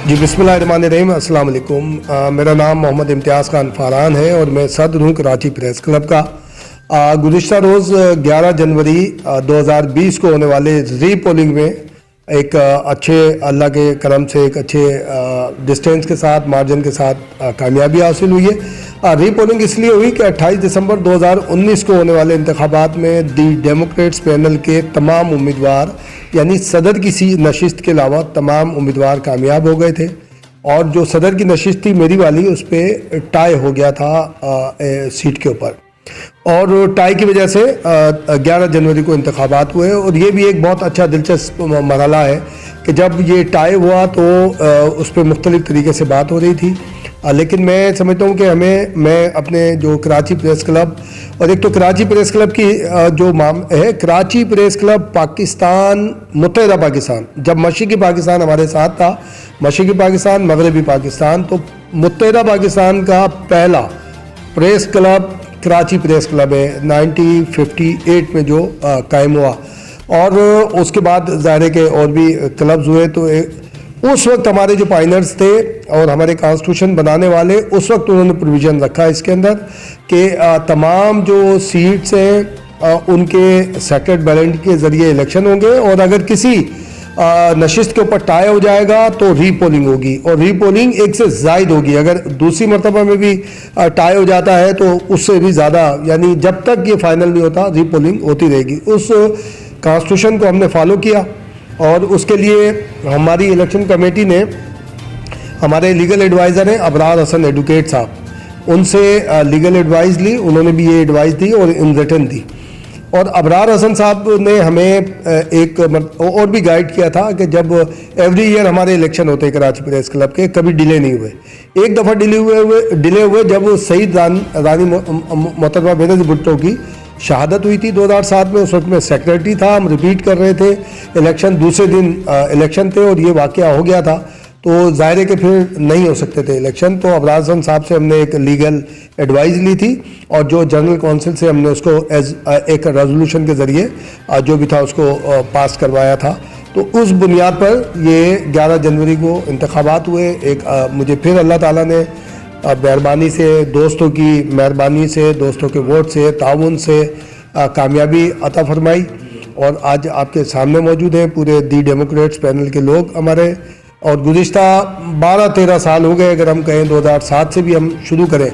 جی بسم اللہ الرحمن الرحیم، السلام علیکم۔ میرا نام محمد امتیاز خان فاران ہے اور میں صدر ہوں کراچی پریس کلب کا۔ گزشتہ روز 11 جنوری 2020 کو ہونے والے ری پولنگ میں ایک اچھے اللہ کے کرم سے ایک اچھے ڈسٹینس کے ساتھ مارجن کے ساتھ کامیابی حاصل ہوئی ہے۔ ری پولنگ اس لیے ہوئی کہ 28 دسمبر 2019 کو ہونے والے انتخابات میں دی ڈیموکریٹس پینل کے تمام امیدوار یعنی صدر کی نشست کے علاوہ تمام امیدوار کامیاب ہو گئے تھے، اور جو صدر کی نشست تھی میری والی، اس پہ ٹائی ہو گیا تھا سیٹ کے اوپر، اور ٹائی کی وجہ سے 11 جنوری کو انتخابات ہوئے۔ اور یہ بھی ایک بہت اچھا دلچسپ مرحلہ ہے کہ جب یہ ٹائی ہوا تو اس پہ مختلف طریقے سے بات ہو رہی تھی، لیکن میں سمجھتا ہوں کہ میں اپنے جو کراچی پریس کلب، اور ایک تو کراچی پریس کلب کی جو ہے کراچی پریس کلب پاکستان متحدہ پاکستان، جب مشرقی پاکستان ہمارے ساتھ تھا، مشرقی پاکستان مغربی پاکستان، تو متحدہ پاکستان کا پہلا press club Karachi press club ہے 1958 میں جو قائم ہوا، اور اس کے بعد ظاہر ہے کہ اور بھی کلبز ہوئے۔ تو اس وقت ہمارے جو پائنرز تھے اور ہمارے کانسٹیٹیوشن بنانے والے، اس وقت انہوں نے پروویژن رکھا اس کے اندر کہ تمام جو سیٹس ہیں ان کے سیکرڈ بیلٹ کے ذریعے الیکشن ہوں گے، اور اگر کسی نشست کے اوپر ٹائی ہو جائے گا تو ری پولنگ ہوگی، اور ری پولنگ ایک سے زائد ہوگی۔ اگر دوسری مرتبہ میں بھی ٹائی ہو جاتا ہے تو اس سے بھی زیادہ، یعنی جب تک یہ فائنل نہیں ہوتا ری پولنگ ہوتی رہے گی۔ اس کانسٹیٹیوشن کو ہم نے فالو کیا، اور اس کے لیے ہماری الیکشن کمیٹی نے ہمارے لیگل ایڈوائزر ہیں ابرار حسن ایڈوکیٹ صاحب، ان سے لیگل ایڈوائز لی، انہوں نے بھی یہ ایڈوائز دی اور ان ریٹن دی، اور ابرار حسن صاحب نے ہمیں ایک اور بھی گائیڈ کیا تھا کہ جب ایوری ایئر ہمارے الیکشن ہوتے ہیں کراچی پریس کلب کے، کبھی ڈیلے نہیں ہوئے۔ ایک دفعہ ڈیلے ہوئے جب سعید رانی محترمہ بینظیر بھٹو کی شہادت ہوئی تھی 2007 میں، اس وقت میں سیکرٹری تھا، ہم ریپیٹ کر رہے تھے الیکشن، دوسرے دن الیکشن تھے اور یہ واقعہ ہو گیا تھا، تو ظاہر ہے کہ پھر نہیں ہو سکتے تھے الیکشن۔ تو ابرار حسن صاحب سے ہم نے ایک لیگل ایڈوائز لی تھی، اور جو جنرل کونسل سے ہم نے اس کو ایک ریزولوشن کے ذریعے جو بھی تھا اس کو پاس کروایا تھا۔ تو اس بنیاد پر یہ 11 جنوری کو انتخابات ہوئے۔ ایک مجھے پھر اللہ تعالیٰ نے مہربانی سے، دوستوں کی مہربانی سے، دوستوں کے ووٹ سے، تعاون سے کامیابی عطا فرمائی، اور آج آپ کے سامنے موجود ہیں پورے دی ڈیموکریٹس پینل کے لوگ ہمارے۔ اور گزشتہ 12-13 سال ہو گئے، اگر ہم کہیں 2007 سے بھی ہم شروع کریں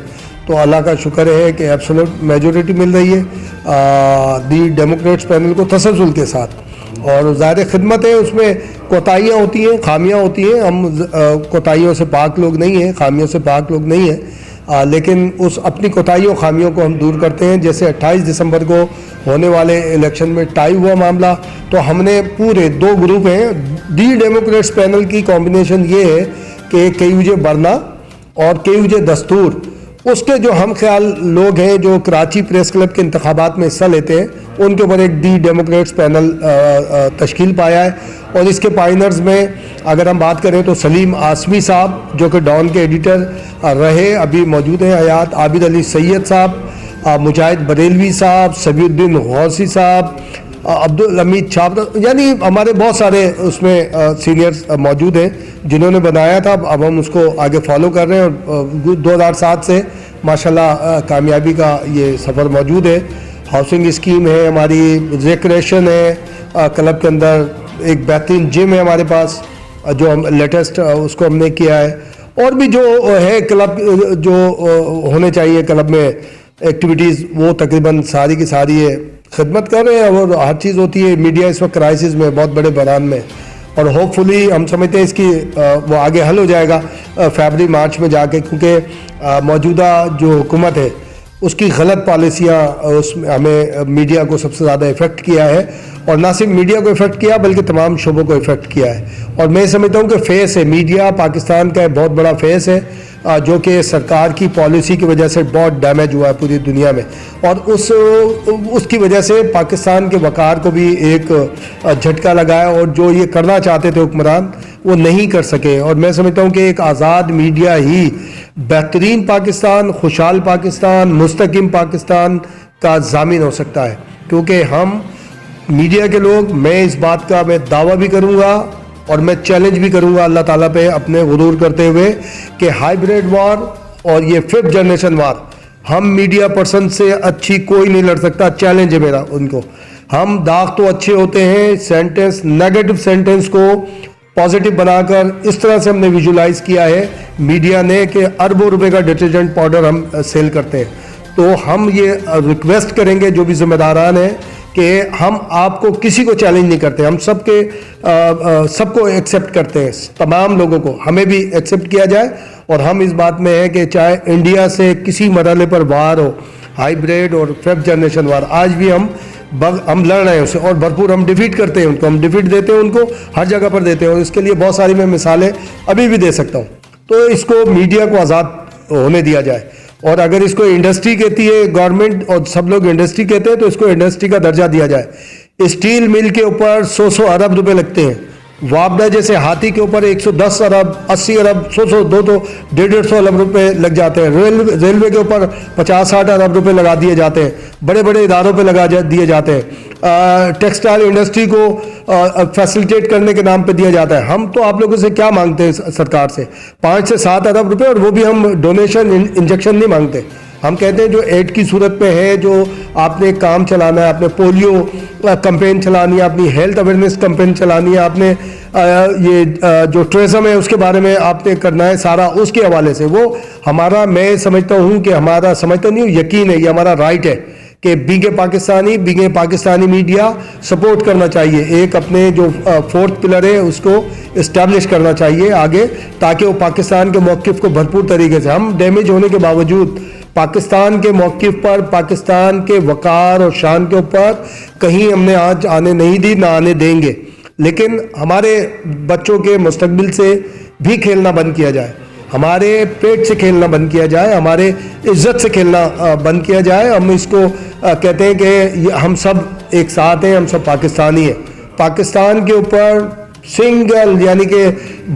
تو اللہ کا شکر ہے کہ ایبسولوٹ میجورٹی مل رہی ہے دی ڈیموکریٹس پینل کو تسلسل کے ساتھ، اور ظاہر خدمت ہے، اس میں کوتاہیاں ہوتی ہیں، خامیاں ہوتی ہیں، ہم کوتاہیوں سے پاک لوگ نہیں ہیں، خامیوں سے پاک لوگ نہیں ہیں، لیکن اس اپنی کوتاہیوں خامیوں کو ہم دور کرتے ہیں۔ جیسے 28 دسمبر کو ہونے والے الیکشن میں ٹائی ہوا معاملہ، تو ہم نے پورے 2 گروپ ہیں، دی ڈیموکریٹس پینل کی کمبینیشن یہ ہے کہ کیوجے برنا اور کیوجے دستور، اس کے جو ہم خیال لوگ ہیں جو کراچی پریس کلب کے انتخابات میں حصہ لیتے ہیں، ان کے اوپر ایک دی ڈیموکریٹس پینل تشکیل پایا ہے۔ اور اس کے پائنرز میں اگر ہم بات کریں تو سلیم آسمی صاحب جو کہ ڈان کے ایڈیٹر رہے، ابھی موجود ہیں حیات، عابد علی سید صاحب، مجاہد بریلوی صاحب، سبی الدین غوثی صاحب، عبدالحمید چھاپ، یعنی ہمارے بہت سارے اس میں سینئرز موجود ہیں جنہوں نے بنایا تھا۔ اب ہم اس کو آگے فالو کر رہے ہیں، اور 2007 سے ماشاءاللہ کامیابی کا یہ سفر موجود ہے۔ ہاؤسنگ اسکیم ہے ہماری، ریکریشن ہے کلب کے اندر، ایک بہترین جم ہے ہمارے پاس جو ہم لیٹسٹ اس کو ہم نے کیا ہے، اور بھی جو ہے کلب جو ہونے چاہیے کلب میں ایکٹیویٹیز، وہ تقریباً ساری کی ساری ہے، خدمت کر رہے ہیں، اور ہر چیز ہوتی ہے۔ میڈیا اس وقت کرائسس میں، بہت بڑے بحران میں، اور ہوپ فلی ہم سمجھتے ہیں اس کی وہ آگے حل ہو جائے گا فیبرری مارچ میں جا کے، کیونکہ موجودہ جو حکومت ہے اس کی غلط پالیسیاں اس میں ہمیں میڈیا کو سب سے زیادہ افیکٹ کیا ہے، اور نہ صرف میڈیا کو افیکٹ کیا بلکہ تمام شعبوں کو افیکٹ کیا ہے۔ اور میں سمجھتا ہوں کہ فیس ہے میڈیا، پاکستان کا ایک بہت بڑا فیس ہے، جو کہ سرکار کی پالیسی کی وجہ سے بہت ڈیمیج ہوا ہے پوری دنیا میں، اور اس کی وجہ سے پاکستان کے وقار کو بھی ایک جھٹکا لگا ہے، اور جو یہ کرنا چاہتے تھے حکمران وہ نہیں کر سکے۔ اور میں سمجھتا ہوں کہ ایک آزاد میڈیا ہی بہترین پاکستان، خوشحال پاکستان، مستقیم پاکستان کا ضامن ہو سکتا ہے، کیونکہ ہم میڈیا کے لوگ، میں اس بات کا میں دعویٰ بھی کروں گا اور میں چیلنج بھی کروں گا اللہ تعالیٰ پہ اپنے غرور کرتے ہوئے کہ ہائیبریڈ وار اور یہ 5th جنریشن وار ہم میڈیا پرسن سے اچھی کوئی نہیں لڑ سکتا. چیلنج ہے میرا ان کو. ہم داغ تو اچھے ہوتے ہیں, سینٹنس نیگیٹو سینٹنس کو پازیٹیو بنا کر اس طرح سے ہم نے ویژولائز کیا ہے میڈیا نے کہ اربوں روپے کا ڈٹرجنٹ پاؤڈر ہم سیل کرتے ہیں. تو ہم یہ ریکویسٹ کریں گے جو بھی ذمہ داران ہیں کہ ہم آپ کو کسی کو چیلنج نہیں کرتے, ہم سب کو ایکسیپٹ کرتے ہیں, تمام لوگوں کو ہمیں بھی ایکسیپٹ کیا جائے. اور ہم اس بات میں ہیں کہ چاہے انڈیا سے کسی مرحلے پر وار ہو, ہائیبریڈ اور 5th جنریشن وار, آج بھی ہم لڑ رہے ہیں اسے اور بھرپور ہم ڈیفیٹ کرتے ہیں ان کو, ہم ڈیفیٹ دیتے ہیں ان کو ہر جگہ پر دیتے ہیں, اور اس کے لیے بہت ساری میں مثالیں ابھی بھی دے سکتا ہوں. تو اس کو میڈیا کو آزاد ہونے دیا جائے, اور اگر اس کو انڈسٹری کہتی ہے گورنمنٹ اور سب لوگ انڈسٹری کہتے ہیں تو اس کو انڈسٹری کا درجہ دیا جائے. اسٹیل مل کے اوپر 100 ارب روپے لگتے ہیں, وابڈا جیسے ہاتھی کے اوپر 110 ارب 80 ارب 100 150 ارب روپے لگ جاتے ہیں. ریلوے کے اوپر 50-60 ارب روپے لگا دیے جاتے ہیں, بڑے بڑے اداروں پہ لگا دیے جاتے ہیں. ٹیکسٹائل انڈسٹری کو فیسیلیٹیٹ کرنے کے نام پہ دیا جاتا ہے. ہم تو آپ لوگوں سے کیا مانگتے ہیں سرکار سے؟ 5 سے 7 ارب روپے, اور وہ بھی ہم ڈونیشن انجیکشن نہیں مانگتے. ہم کہتے ہیں جو ایڈ کی صورت میں ہے, جو آپ نے کام چلانا ہے, آپ نے پولیو کمپین چلانی ہے, اپنی ہیلتھ اویئرنیس کمپین چلانی ہے, آپ نے یہ جو ٹورزم ہے اس کے بارے میں آپ نے کرنا ہے, سارا اس کے حوالے سے وہ ہمارا, میں سمجھتا ہوں کہ ہمارا, سمجھتا نہیں ہوں, یقین ہے یہ ہمارا رائٹ ہے کہ بینگ پاکستانی میڈیا سپورٹ کرنا چاہیے. ایک اپنے جو 4th پلر ہے اس کو اسٹیبلش کرنا چاہیے آگے, تاکہ وہ پاکستان کے موقف کو بھرپور طریقے سے, ہم ڈیمیج ہونے کے باوجود پاکستان کے موقف پر, پاکستان کے وقار اور شان کے اوپر کہیں ہم نے آج آنے نہیں دی, نہ آنے دیں گے. لیکن ہمارے بچوں کے مستقبل سے بھی کھیلنا بند کیا جائے, ہمارے پیٹ سے کھیلنا بند کیا جائے, ہمارے عزت سے کھیلنا بند کیا جائے. ہم اس کو کہتے ہیں کہ ہم سب ایک ساتھ ہیں, ہم سب پاکستانی ہیں. پاکستان کے اوپر سنگل یعنی کہ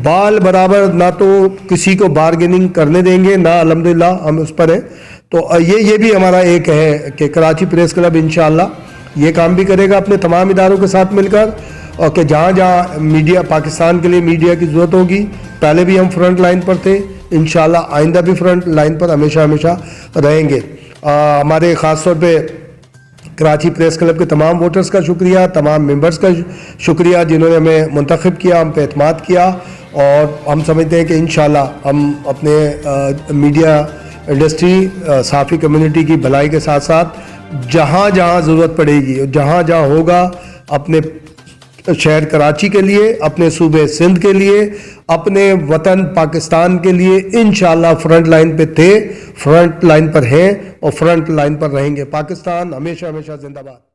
بال برابر نہ تو کسی کو بارگیننگ کرنے دیں گے, نہ الحمدللہ ہم اس پر ہیں. تو یہ بھی ہمارا ایک ہے کہ کراچی پریس کلب انشاءاللہ یہ کام بھی کرے گا اپنے تمام اداروں کے ساتھ مل کر, اور کہ جہاں جہاں میڈیا, پاکستان کے لیے میڈیا کی ضرورت ہوگی, پہلے بھی ہم فرنٹ لائن پر تھے, انشاءاللہ آئندہ بھی فرنٹ لائن پر ہمیشہ رہیں گے. ہمارے خاص طور پہ کراچی پریس کلب کے تمام ووٹرز کا شکریہ, تمام ممبرز کا شکریہ جنہوں نے ہمیں منتخب کیا, ہم پہ اعتماد کیا. اور ہم سمجھتے ہیں کہ انشاءاللہ ہم اپنے میڈیا انڈسٹری, صحافی کمیونٹی کی بھلائی کے ساتھ ساتھ جہاں جہاں ضرورت پڑے گی, جہاں جہاں ہوگا, اپنے شہر کراچی کے لیے, اپنے صوبے سندھ کے لیے, اپنے وطن پاکستان کے لیے انشاءاللہ فرنٹ لائن پہ تھے, فرنٹ لائن پر ہیں اور فرنٹ لائن پر رہیں گے. پاکستان ہمیشہ زندہ باد.